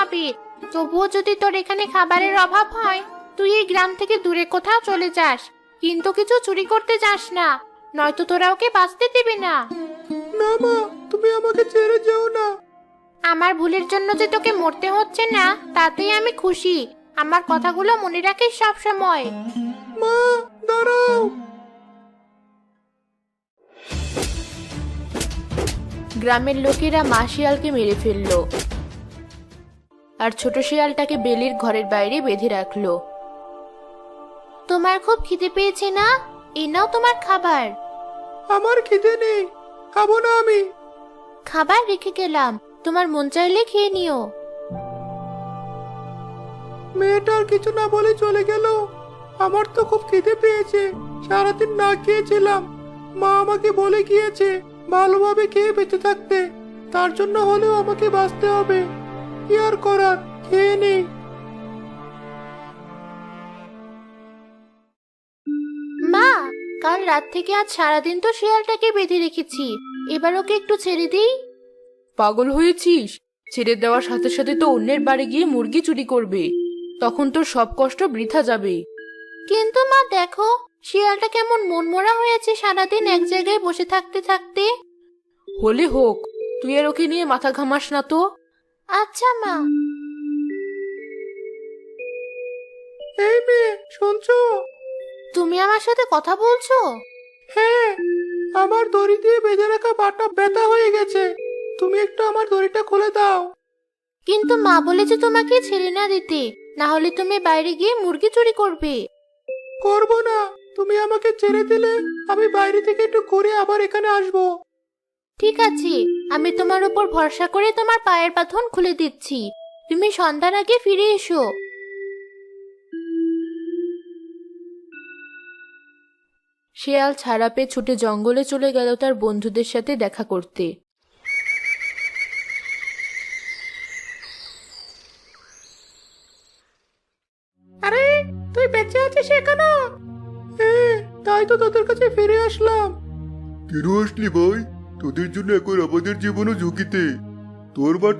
হবে। তবুও যদি তোর এখানে খাবারের অভাব হয়, তুই এই গ্রাম থেকে দূরে কোথাও চলে যাস, কিন্তু কিছু চুরি করতে যাস না, নয়তো তোরা ওকে বাঁচতে দিবি না। না মা, তুমি আমাকে ছেড়ে যেও না। আমার ভুলের জন্য যে তোকে মরতে হচ্ছে না, তাতেই আমি খুশি। আমার কথাগুলো মনে রাখিস সব সময়। মা, দাঁড়াও। গ্রামের লোকেরা মা শিয়ালকে মেরে ফেললো আর ছোট শিয়ালটাকে বেলির ঘরের বাইরে বেঁধে রাখলো। তোমার খুব খিদে পেয়েছে না? এই নাও তোমার খাবার। আমার খিদে নেই, খাবো না আমি। খাবার রেখে গেলাম, তোমার মন চাইলে খেয়ে নিও। মেয়েটার কিছু না বলে চলে গেল। আমার তো খুব খিদে পেয়েছে, সারাদিন না খেয়েছিলাম। মা আমাকে বলে গিয়েছে ভালোভাবে খেয়ে বেঁচে থাকতে, তার জন্য হলেও আমাকে বাঁচতে হবে। কি আর করার, খেয়ে নেই। মা, কাল রাত থেকে আজ সারাদিন তো শিয়ালটাকে বেঁধে রেখেছি, এবার ওকে একটু ছেড়ে দিই। পাগল হয়েছিস? ছেড়ে দেওয়ার সাথে সাথে তো অন্যের বাড়ি গিয়ে মুরগি চুরি করবে, তখন তোর সব কষ্ট বৃথা যাবে। কিন্তু মা দেখো, শিয়ালটা কেমন মনমরা হয়েছে সারাদিন এক জায়গায় বসে থাকতে থাকতে। হলে হোক, তুই আর ওকে নিয়ে মাথা ঘামাস না তো। আচ্ছা মা। এই মেয়ে, শুনছো? তুমি আমার সাথে কথা বলছো? হ্যাঁ, আমার দড়ি দিয়ে বেঁধে রাখা বাটা ব্যথা হয়ে গেছে। তুমি একটু আমার দড়িটা খুলে দাও। কিন্তু মা বলেছে তোমাকে ছেড়ে না দিতে, না হলে তুমি বাইরে গিয়ে মুরগি চুরি করবে। করব না, তুমি আমাকে ছেড়ে দিলে আমি বাইরে থেকে একটু ঘুরে আবার এখানে আসবো। ঠিক আছে, আমি তোমার উপর ভরসা করে তোমার পায়ের বাঁধন খুলে দিচ্ছি। তুমি সন্ধ্যার আগে ফিরে এসো। শিয়াল ছাড়া পেয়ে ছুটে জঙ্গলে চলে গেল তার বন্ধুদের সাথে দেখা করতে। আরে, তুই বেঁচে আছিস এখনো? হ্যাঁ, তাই তো তোদের কাছে ফিরে আসলাম। কেন আসলি ভাই? তোদের জন্য এখন আমাদের জীবনও ঝুঁকিতে। তোর বা